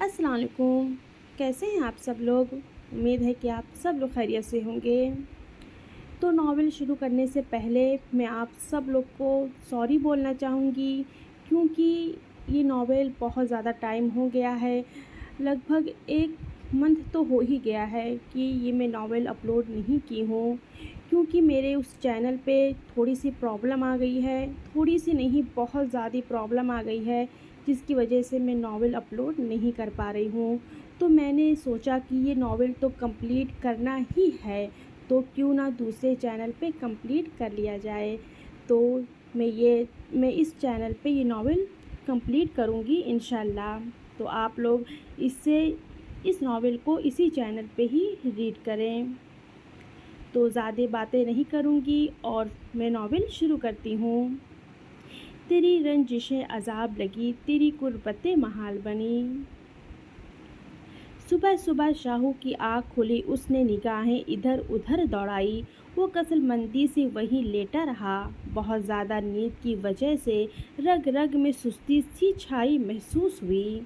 السلام علیکم، کیسے ہیں آپ سب لوگ؟ امید ہے کہ آپ سب لوگ خیریت سے ہوں گے۔ تو ناول شروع کرنے سے پہلے میں آپ سب لوگ کو سوری بولنا چاہوں گی، کیونکہ یہ ناول بہت زیادہ ٹائم ہو گیا ہے، لگ بھگ 1 منتھ تو ہو ہی گیا ہے کہ یہ میں ناول اپلوڈ نہیں کی ہوں، کیونکہ میرے اس چینل پہ تھوڑی سی پرابلم آ گئی ہے، تھوڑی سی نہیں بہت زیادہ پرابلم آ گئی ہے، جس کی وجہ سے میں ناول اپلوڈ نہیں کر پا رہی ہوں۔ تو میں نے سوچا کہ یہ ناول تو کمپلیٹ کرنا ہی ہے، تو کیوں نہ دوسرے چینل پہ کمپلیٹ کر لیا جائے۔ تو میں اس چینل پہ یہ ناول کمپلیٹ کروں گی انشاءاللہ۔ تو آپ لوگ اس ناول کو اسی چینل پہ ہی ریڈ کریں۔ تو زیادہ باتیں نہیں کروں گی اور میں ناول شروع کرتی ہوں۔ تیری رنجشیں عذاب لگی، تیری قربتیں محال بنی۔ صبح صبح شاہو کی آنکھ کھلی، اس نے نگاہیں ادھر ادھر دوڑائی۔ وہ کسل مندی سے وہیں لیٹا رہا۔ بہت زیادہ نیند کی وجہ سے رگ رگ میں سستی سی چھائی محسوس ہوئی۔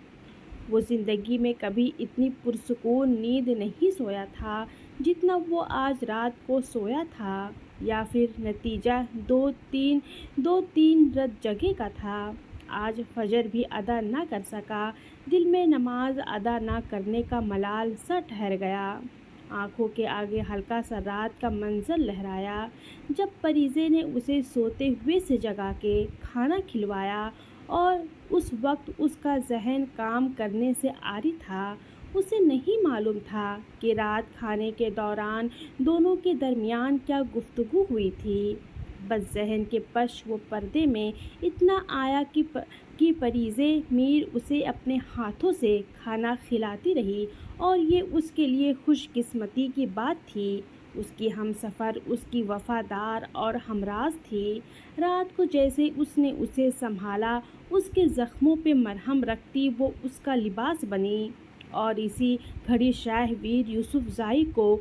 وہ زندگی میں کبھی اتنی پرسکون نیند نہیں سویا تھا جتنا وہ آج رات کو سویا تھا، یا پھر نتیجہ دو تین رت جگے کا تھا۔ آج فجر بھی ادا نہ کر سکا، دل میں نماز ادا نہ کرنے کا ملال سا ٹھہر گیا۔ آنکھوں کے آگے ہلکا سا رات کا منظر لہرایا، جب پریزے نے اسے سوتے ہوئے سے جگا کے کھانا کھلوایا، اور اس وقت اس کا ذہن کام کرنے سے عاری تھا۔ اسے نہیں معلوم تھا کہ رات کھانے کے دوران دونوں کے درمیان کیا گفتگو ہوئی تھی، بس ذہن کے پش و پردے میں اتنا آیا کہ پریزے میر اسے اپنے ہاتھوں سے کھانا کھلاتی رہی، اور یہ اس کے لیے خوش قسمتی کی بات تھی۔ اس کی ہمسفر اس کی وفادار اور ہمراز تھی۔ رات کو جیسے اس نے اسے سنبھالا، اس کے زخموں پہ مرہم رکھتی وہ اس کا لباس بنی، اور اسی گھڑی شاہ ویر یوسف زائی کو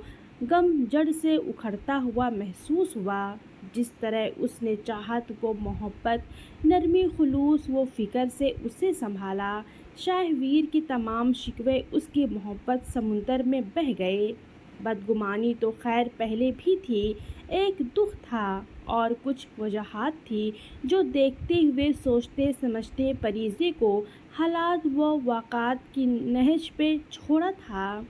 غم جڑ سے اکھڑتا ہوا محسوس ہوا۔ جس طرح اس نے چاہت و محبت، نرمی خلوص و فکر سے اسے سنبھالا، شاہ ویر کی تمام شکوے اس کی محبت سمندر میں بہہ گئے۔ بدگمانی تو خیر پہلے بھی تھی، ایک دکھ تھا اور کچھ وجوہات تھی جو دیکھتے ہوئے سوچتے سمجھتے پریزے کو حالات و واقعات کی نہج پہ چھوڑا تھا۔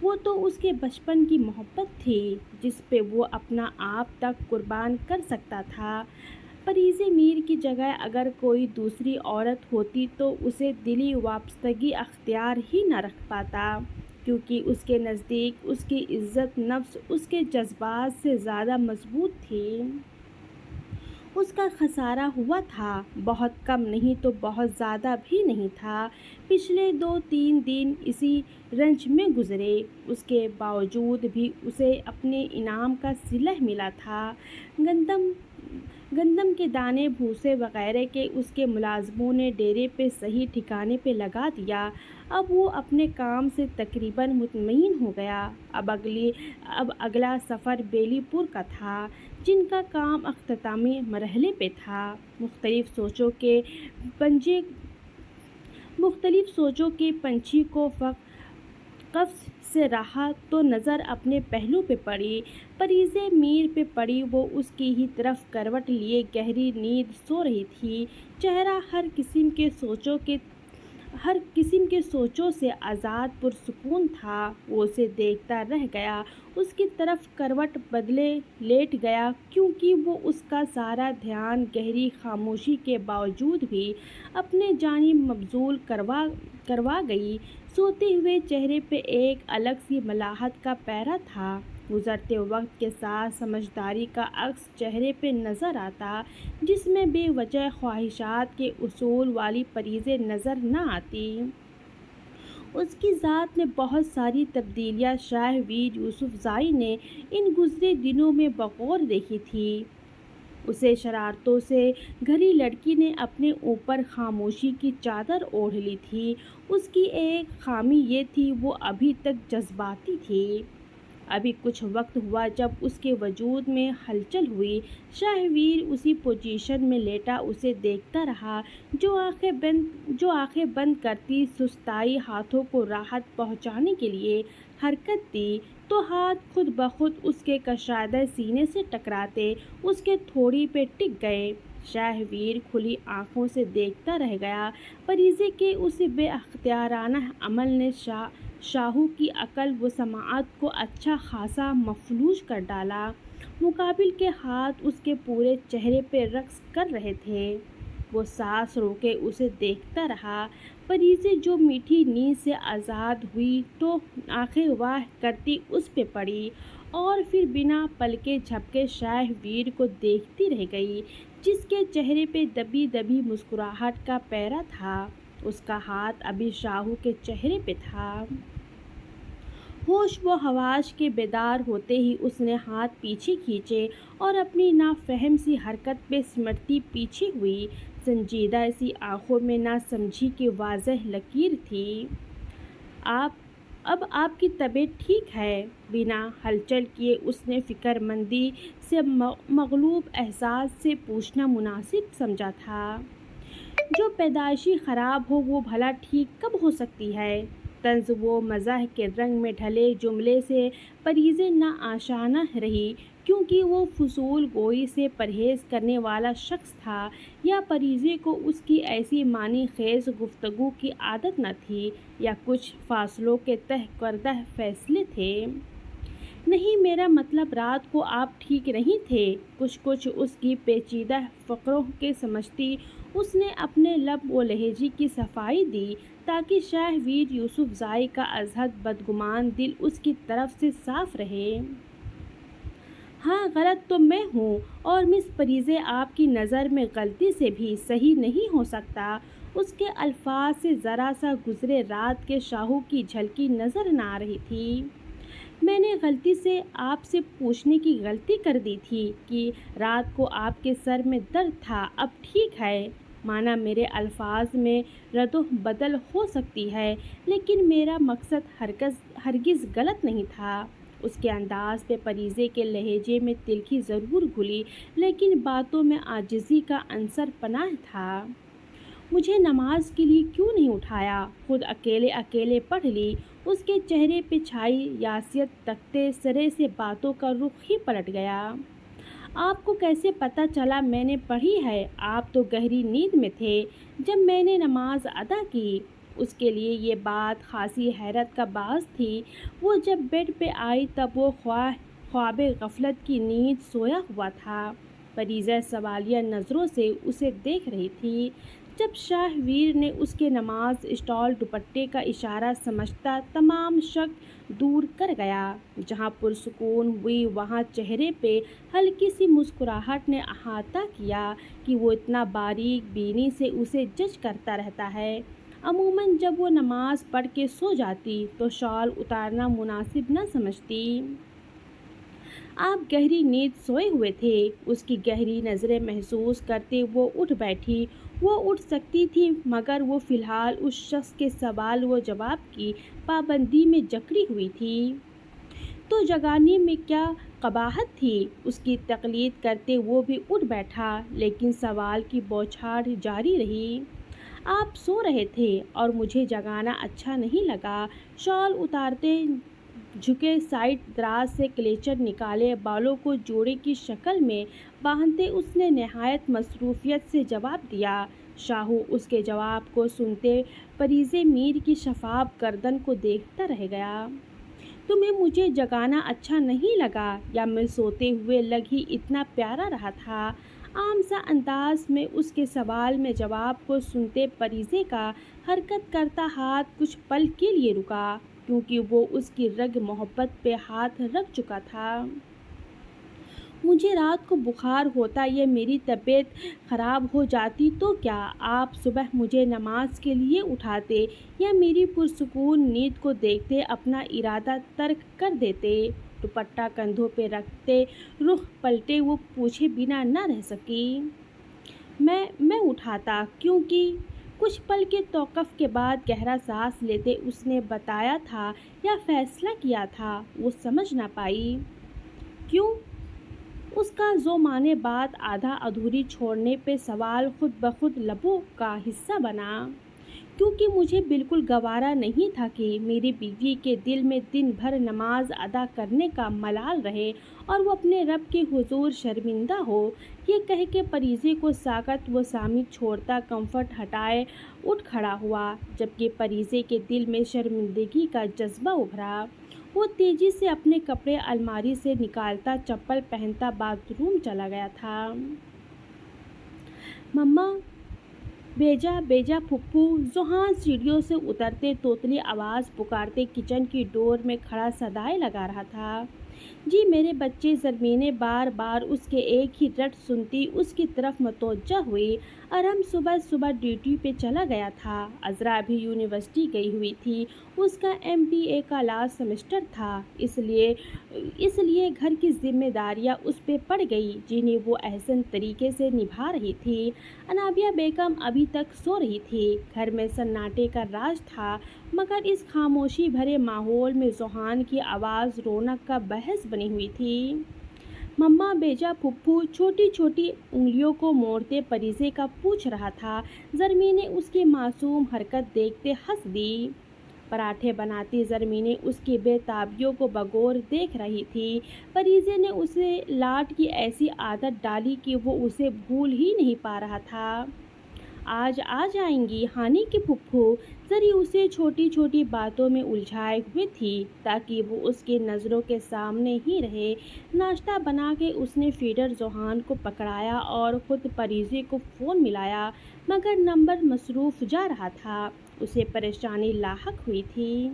وہ تو اس کے بچپن کی محبت تھی، جس پہ وہ اپنا آپ تک قربان کر سکتا تھا۔ پریزے میر کی جگہ اگر کوئی دوسری عورت ہوتی تو اسے دلی وابستگی اختیار ہی نہ رکھ پاتا، کیونکہ اس کے نزدیک اس کی عزت نفس اس کے جذبات سے زیادہ مضبوط تھی۔ اس کا خسارہ ہوا تھا، بہت کم نہیں تو بہت زیادہ بھی نہیں تھا۔ پچھلے 2-3 دن اسی رنج میں گزرے، اس کے باوجود بھی اسے اپنے انعام کا صلہ ملا تھا۔ گندم کے دانے بھوسے وغیرہ کے اس کے ملازموں نے ڈیرے پہ صحیح ٹھکانے پہ لگا دیا۔ اب وہ اپنے کام سے تقریباً مطمئن ہو گیا۔ اب اگلا سفر بیلی پور کا تھا، جن کا کام اختتامی مرحلے پہ تھا۔ مختلف سوچوں کے پنچھی کو قفس سے رہا تو نظر اپنے پہلو پہ پڑی، پریزے میر پہ پڑی۔ وہ اس کی ہی طرف کروٹ لیے گہری نیند سو رہی تھی، چہرہ ہر قسم کے سوچوں سے آزاد پرسکون تھا۔ وہ اسے دیکھتا رہ گیا، اس کی طرف کروٹ بدلے لیٹ گیا، کیونکہ وہ اس کا سارا دھیان گہری خاموشی کے باوجود بھی اپنے جانب مبذول کروا گئی۔ سوتے ہوئے چہرے پہ ایک الگ سی ملاحت کا پیرا تھا، گزرتے وقت کے ساتھ سمجھداری کا عکس چہرے پہ نظر آتا، جس میں بے وجہ خواہشات کے اصول والی پریزیں نظر نہ آتی۔ اس کی ذات میں بہت ساری تبدیلیاں شاہ ویر یوسف زائی نے ان گزرے دنوں میں بغور دیکھی تھی۔ اسے شرارتوں سے گھری لڑکی نے اپنے اوپر خاموشی کی چادر اوڑھ لی تھی۔ اس کی ایک خامی یہ تھی، وہ ابھی تک جذباتی تھی۔ ابھی کچھ وقت ہوا جب اس کے وجود میں ہلچل ہوئی۔ شاہویر اسی پوزیشن میں لیٹا اسے دیکھتا رہا، جو آنکھیں بند کرتی سستائی ہاتھوں کو راحت پہنچانے کے لیے حرکت دی تو ہاتھ خود بخود اس کے کشادہ سینے سے ٹکراتے اس کے تھوڑی پہ ٹک گئے۔ شاہویر کھلی آنکھوں سے دیکھتا رہ گیا۔ پریزے کے اس بے اختیارانہ عمل نے شاہو کی عقل و سماعت کو اچھا خاصا مفلوج کر ڈالا۔ مقابل کے ہاتھ اس کے پورے چہرے پہ رقص کر رہے تھے۔ وہ سانس روکے اسے دیکھتا رہا۔ پریزے جو میٹھی نیند سے آزاد ہوئی تو آنکھیں واہ کرتی اس پہ پڑی اور پھر بنا پلکے جھپکے شاہویر کو دیکھتی رہ گئی، جس کے چہرے پہ دبی دبی مسکراہٹ کا پیرا تھا۔ اس کا ہاتھ ابھی شاہو کے چہرے پہ تھا۔ ہوش و حواس کے بیدار ہوتے ہی اس نے ہاتھ پیچھے کھینچے اور اپنی نافہم سی حرکت پہ سمٹتی پیچھے ہوئی۔ سنجیدہ سی آنکھوں میں نہ سمجھی کی واضح لکیر تھی۔ اب آپ کی طبیعت ٹھیک ہے؟ بنا ہلچل کیے اس نے فکر مندی سے مغلوب احساس سے پوچھنا مناسب سمجھا تھا۔ جو پیدائشی خراب ہو وہ بھلا ٹھیک کب ہو سکتی ہے؟ طنز و مزاح کے رنگ میں ڈھلے جملے سے پریزے ناآشنا رہی، کیونکہ وہ فضول گوئی سے پرہیز کرنے والا شخص تھا، یا پریزے کو اس کی ایسی معنی خیز گفتگو کی عادت نہ تھی، یا کچھ فاصلوں کے طے کردہ فیصلے تھے۔ نہیں، میرا مطلب رات کو آپ ٹھیک نہیں تھے۔ کچھ اس کی پیچیدہ فقروں کے سمجھتی اس نے اپنے لب و لہجے کی صفائی دی تاکہ شاہویر یوسف زائی کا ازحد بدگمان دل اس کی طرف سے صاف رہے۔ ہاں، غلط تو میں ہوں، اور مس پریزے آپ کی نظر میں غلطی سے بھی صحیح نہیں ہو سکتا۔ اس کے الفاظ سے ذرا سا گزرے رات کے شاہو کی جھلکی نظر نہ آ رہی تھی۔ میں نے غلطی سے آپ سے پوچھنے کی غلطی کر دی تھی کہ رات کو آپ کے سر میں درد تھا، اب ٹھیک ہے۔ مانا میرے الفاظ میں رد و بدل ہو سکتی ہے، لیکن میرا مقصد ہرگز غلط نہیں تھا۔ اس کے انداز پہ پریزے کے لہجے میں تلخی ضرور گھلی، لیکن باتوں میں عاجزی کا عنصر پنہاں تھا۔ مجھے نماز کے لیے کیوں نہیں اٹھایا؟ خود اکیلے پڑھ لی۔ اس کے چہرے پہ چھائی یاسیت تکتے سرے سے باتوں کا رخ ہی پلٹ گیا۔ آپ کو کیسے پتہ چلا میں نے پڑھی ہے؟ آپ تو گہری نیند میں تھے جب میں نے نماز ادا کی۔ اس کے لیے یہ بات خاصی حیرت کا باعث تھی۔ وہ جب بیڈ پہ آئی تب وہ خواب غفلت کی نیند سویا ہوا تھا۔ پریزہ سوالیہ نظروں سے اسے دیکھ رہی تھی۔ جب شاہویر نے اس کے نماز اسٹال دوپٹے کا اشارہ سمجھتا تمام شک دور کر گیا۔ جہاں پرسکون ہوئی وہاں چہرے پہ ہلکی سی مسکراہٹ نے احاطہ کیا کہ وہ اتنا باریک بینی سے اسے جج کرتا رہتا ہے۔ عموماً جب وہ نماز پڑھ کے سو جاتی تو شال اتارنا مناسب نہ سمجھتی۔ آپ گہری نیند سوئے ہوئے تھے۔ اس کی گہری نظریں محسوس کرتے وہ اٹھ بیٹھی۔ وہ اٹھ سکتی تھی مگر وہ فی الحال اس شخص کے سوال و جواب کی پابندی میں جکڑی ہوئی تھی۔ تو جگانے میں کیا قباحت تھی؟ اس کی تقلید کرتے وہ بھی اٹھ بیٹھا، لیکن سوال کی بوچھاڑ جاری رہی۔ آپ سو رہے تھے اور مجھے جگانا اچھا نہیں لگا۔ شال اتارتے جھکے سائڈ دراز سے کلیچر نکالے بالوں کو جوڑے کی شکل میں باندھتے اس نے نہایت مصروفیت سے جواب دیا۔ شاہو اس کے جواب کو سنتے پریزے میر کی شفاف گردن کو دیکھتا رہ گیا۔ تمہیں مجھے جگانا اچھا نہیں لگا، یا میں سوتے ہوئے لگ ہی اتنا پیارا رہا تھا؟ عام سا انداز میں اس کے سوال میں جواب کو سنتے پریزے کا حرکت کرتا ہاتھ کچھ پل کے لیے رکا، کیونکہ وہ اس کی رگ محبت پہ ہاتھ رکھ چکا تھا۔ مجھے رات کو بخار ہوتا یا میری طبیعت خراب ہو جاتی تو کیا آپ صبح مجھے نماز کے لیے اٹھاتے یا میری پرسکون نیند کو دیکھتے اپنا ارادہ ترک کر دیتے؟ دوپٹہ کندھوں پہ رکھتے رخ پلٹے وہ پوچھے بنا نہ رہ سکی۔ میں اٹھاتا، کیونکہ کچھ پل کے توقف کے بعد گہرا سانس لیتے اس نے بتایا تھا یا فیصلہ کیا تھا، وہ سمجھ نہ پائی۔ کیوں؟ اس کا ذو معنی بات آدھا ادھوری چھوڑنے پہ سوال خود بخود لبوں کا حصہ بنا۔ کیونکہ مجھے بالکل گوارا نہیں تھا کہ میری بیوی کے دل میں دن بھر نماز ادا کرنے کا ملال رہے اور وہ اپنے رب کے حضور شرمندہ ہو۔ یہ کہہ کے پریزے کو ساکت و سامت چھوڑتا کمفرٹ ہٹائے اٹھ کھڑا ہوا، جبکہ پریزے کے دل میں شرمندگی کا جذبہ ابھرا۔ وہ تیزی سے اپنے کپڑے الماری سے نکالتا چپل پہنتا باتھ روم چلا گیا تھا۔ مما، بیجا بیجا پھپھو، ذوحان سیڑھیوں سے اترتے توتلی آواز پکارتے کچن کی ڈور میں کھڑا صدائے لگا رہا تھا۔ جی میرے بچے، زرمینیں بار بار اس کے ایک ہی رٹ سنتی اس کی طرف متوجہ ہوئی۔ ارم صبح صبح ڈیوٹی پہ چلا گیا تھا، عذرا بھی یونیورسٹی گئی ہوئی تھی، اس کا MBA کا لاسٹ سیمسٹر تھا، اس لیے گھر کی ذمہ داریاں اس پہ پڑ گئی جنہیں وہ احسن طریقے سے نبھا رہی تھی۔ انابیہ بیگم ابھی تک سو رہی تھی۔ گھر میں سناٹے کا راج تھا، مگر اس خاموشی بھرے ماحول میں ذوحان کی آواز رونق کا باعث بنی ہوئی تھی۔ مما، بیجا پھپھو چھوٹی چھوٹی انگلیوں کو موڑتے پریزے کا پوچھ رہا تھا۔ زرمین نے اس کی معصوم حرکت دیکھتے ہنس دی۔ پراٹھے بناتی زرمین اس کی بے تابیوں کو بغور دیکھ رہی تھی۔ پریزے نے اسے لاڈ کی ایسی عادت ڈالی کہ وہ اسے بھول ہی نہیں پا رہا تھا۔ آج آ جائیں گی ہانی کی پھپھو؟ زری اسے چھوٹی چھوٹی باتوں میں الجھائے ہوئے تھی تاکہ وہ اس کی نظروں کے سامنے ہی رہے۔ ناشتہ بنا کے اس نے فیڈر ذوحان کو پکڑایا اور خود پریزے کو فون ملایا، مگر نمبر مصروف جا رہا تھا۔ اسے پریشانی لاحق ہوئی تھی۔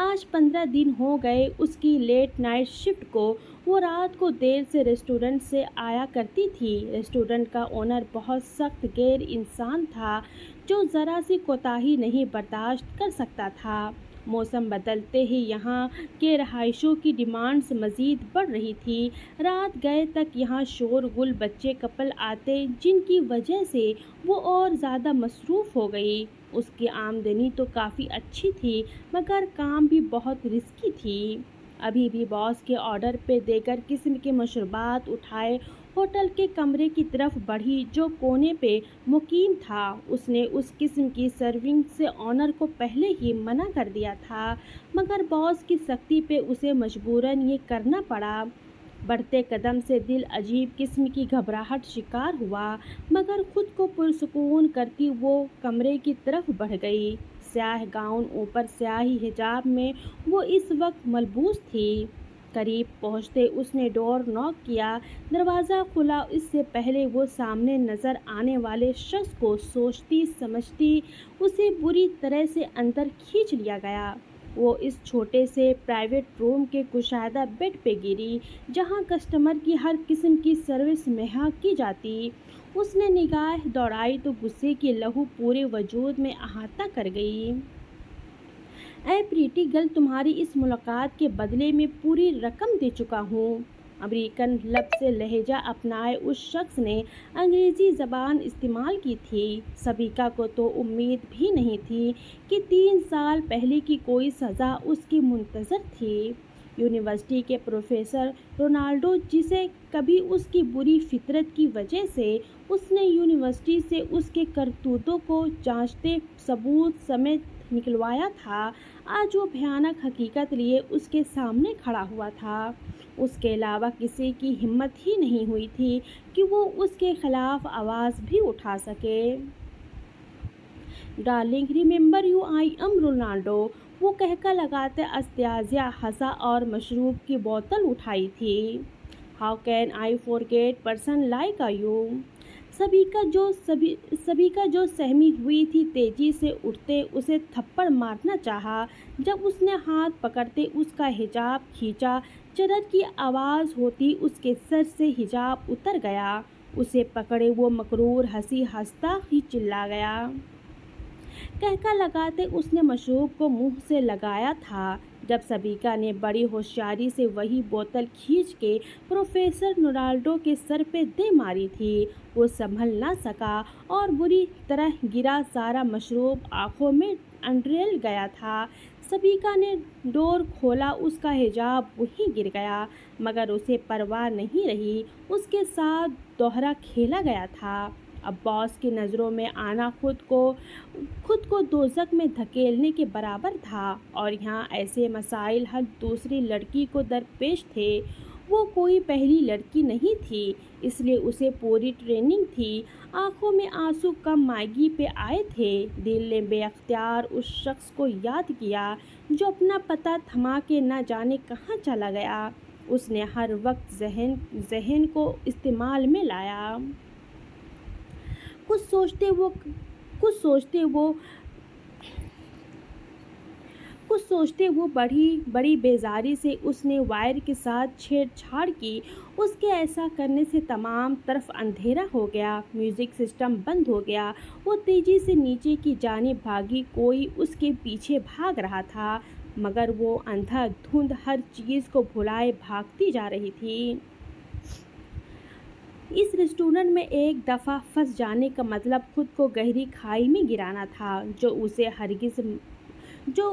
آج 15 دن ہو گئے اس کی لیٹ نائٹ شفٹ کو۔ وہ رات کو دیر سے ریسٹورنٹ سے آیا کرتی تھی۔ ریسٹورنٹ کا اونر بہت سخت گیر انسان تھا جو ذرا سی کوتاہی نہیں برداشت کر سکتا تھا۔ موسم بدلتے ہی یہاں کے رہائشیوں کی ڈیمانڈز مزید بڑھ رہی تھی۔ رات گئے تک یہاں شور گل بچے کپل آتے جن کی وجہ سے وہ اور زیادہ مصروف ہو گئی۔ اس کی آمدنی تو کافی اچھی تھی مگر کام بھی بہت رسکی تھی۔ ابھی بھی باس کے آرڈر پہ دیگر قسم کے مشروبات اٹھائے ہوٹل کے کمرے کی طرف بڑھی جو کونے پہ مقیم تھا۔ اس نے اس قسم کی سرونگ سے آنر کو پہلے ہی منع کر دیا تھا، مگر باس کی سختی پہ اسے مجبوراً یہ کرنا پڑا۔ بڑھتے قدم سے دل عجیب قسم کی گھبراہٹ شکار ہوا، مگر خود کو پرسکون کرتی وہ کمرے کی طرف بڑھ گئی۔ سیاہ گاؤن اوپر سیاہی حجاب میں وہ اس وقت ملبوس تھی۔ قریب پہنچتے اس نے ڈور ناک کیا۔ دروازہ کھلا۔ اس سے پہلے وہ سامنے نظر آنے والے شخص کو سوچتی سمجھتی اسے بری طرح سے اندر کھینچ لیا گیا۔ وہ اس چھوٹے سے پرائیویٹ روم کے کشادہ بیڈ پہ گری جہاں کسٹمر کی ہر قسم کی سروس مہیا کی جاتی۔ اس نے نگاہ دوڑائی تو غصے کی لہو پورے وجود میں احاطہ کر گئی۔ اے پریٹی گرل، تمہاری اس ملاقات کے بدلے میں پوری رقم دے چکا ہوں۔ امریکن لب سے لہجہ اپنائے اس شخص نے انگریزی زبان استعمال کی تھی۔ سبیکا کو تو امید بھی نہیں تھی کہ 3 سال پہلے کی کوئی سزا اس کی منتظر تھی۔ یونیورسٹی کے پروفیسر رونالڈو، جسے کبھی اس کی بری فطرت کی وجہ سے اس نے یونیورسٹی سے اس کے کرتوتوں کو جانچتے ثبوت سمیت نکلوایا تھا، آج وہ بھیانک حقیقت لیے اس کے سامنے کھڑا ہوا تھا۔ اس کے علاوہ کسی کی ہمت ہی نہیں ہوئی تھی کہ وہ اس کے خلاف آواز بھی اٹھا سکے۔ Darling, remember you, I am Ronaldo, وہ کہکا لگاتے استعزا ہنسا اور مشروب کی بوتل اٹھائی تھی۔ How can I forget person like you? Sabika جو سہمی ہوئی تھی تیزی سے اٹھتے اسے تھپڑ مارنا چاہا۔ جب اس نے ہاتھ پکڑتے اس کا حجاب کھینچا، چرر کی آواز ہوتی اس کے سر سے حجاب اتر گیا۔ اسے پکڑے وہ مکرور ہنسی ہنستا ہی چلا گیا۔ کہکا لگاتے اس نے مشروب کو منہ سے لگایا تھا جب سبیکا نے بڑی ہوشیاری سے وہی بوتل کھینچ کے پروفیسر رونالڈو کے سر پہ دے ماری تھی، وہ سنبھل نہ سکا اور بری طرح گرا، سارا مشروب آنکھوں میں انڈریل گیا تھا۔ سبیکا نے ڈور کھولا، اس کا حجاب وہیں گر گیا، مگر اسے پرواہ نہیں رہی، اس کے ساتھ دوہرا کھیلا گیا تھا۔ اب باس کی نظروں میں آنا خود کو دوزخ میں دھکیلنے کے برابر تھا، اور یہاں ایسے مسائل ہر دوسری لڑکی کو درپیش تھے۔ وہ کوئی پہلی لڑکی نہیں تھی، اس لیے اسے پوری ٹریننگ تھی۔ آنکھوں میں آنسو کم مائگی پہ آئے تھے، دل نے بے اختیار اس شخص کو یاد کیا جو اپنا پتہ تھما کے نہ جانے کہاں چلا گیا۔ اس نے ہر وقت ذہن کو استعمال میں لایا۔ کچھ سوچتے وہ بڑی بیزاری سے اس نے وائر کے ساتھ چھیڑ چھاڑ کی۔ اس کے ایسا کرنے سے تمام طرف اندھیرا ہو گیا، میوزک سسٹم بند ہو گیا۔ وہ تیزی سے نیچے کی جانب بھاگی، کوئی اس کے پیچھے بھاگ رہا تھا، مگر وہ اندھا دھند ہر چیز کو بھلائے بھاگتی جا رہی تھی۔ اس ریسٹورینٹ میں ایک دفعہ پھنس جانے کا مطلب خود کو گہری کھائی میں گرانا تھا، جو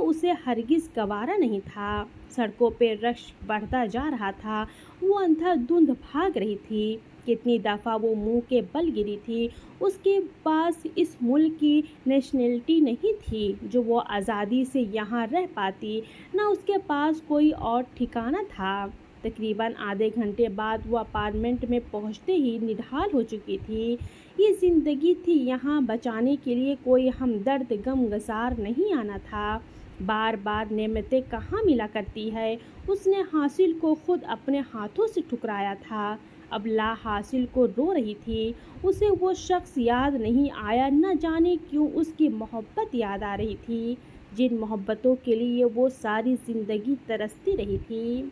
اسے ہرگز گوارا نہیں تھا۔ سڑکوں پہ رش بڑھتا جا رہا تھا، وہ اندھا دھند بھاگ رہی تھی۔ کتنی دفعہ وہ منہ کے بل گری تھی۔ اس کے پاس اس ملک کی نیشنلٹی نہیں تھی جو وہ آزادی سے یہاں رہ پاتی، نہ اس کے پاس کوئی اور ٹھکانہ تھا۔ تقریباً آدھے گھنٹے بعد وہ اپارٹمنٹ میں پہنچتے ہی نڈھال ہو چکی تھی۔ یہ زندگی تھی، یہاں بچانے کے لیے کوئی ہمدرد غم گسار نہیں آنا تھا۔ بار بار نعمتیں کہاں ملا کرتی ہے، اس نے حاصل کو خود اپنے ہاتھوں سے ٹھکرایا تھا، اب لا حاصل کو رو رہی تھی۔ اسے وہ شخص یاد نہیں آیا، نہ جانے کیوں اس کی محبت یاد آ رہی تھی، جن محبتوں کے لیے وہ ساری زندگی ترستی رہی تھی۔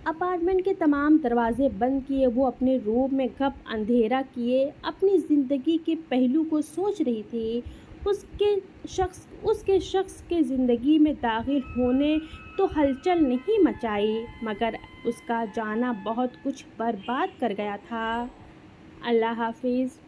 اپارٹمنٹ کے تمام دروازے بند کیے، وہ اپنے روم میں گپ اندھیرا کیے اپنی زندگی کے پہلو کو سوچ رہی تھی۔ اس کے شخص کے زندگی میں داخل ہونے تو ہلچل نہیں مچائی، مگر اس کا جانا بہت کچھ برباد کر گیا تھا۔ اللہ حافظ۔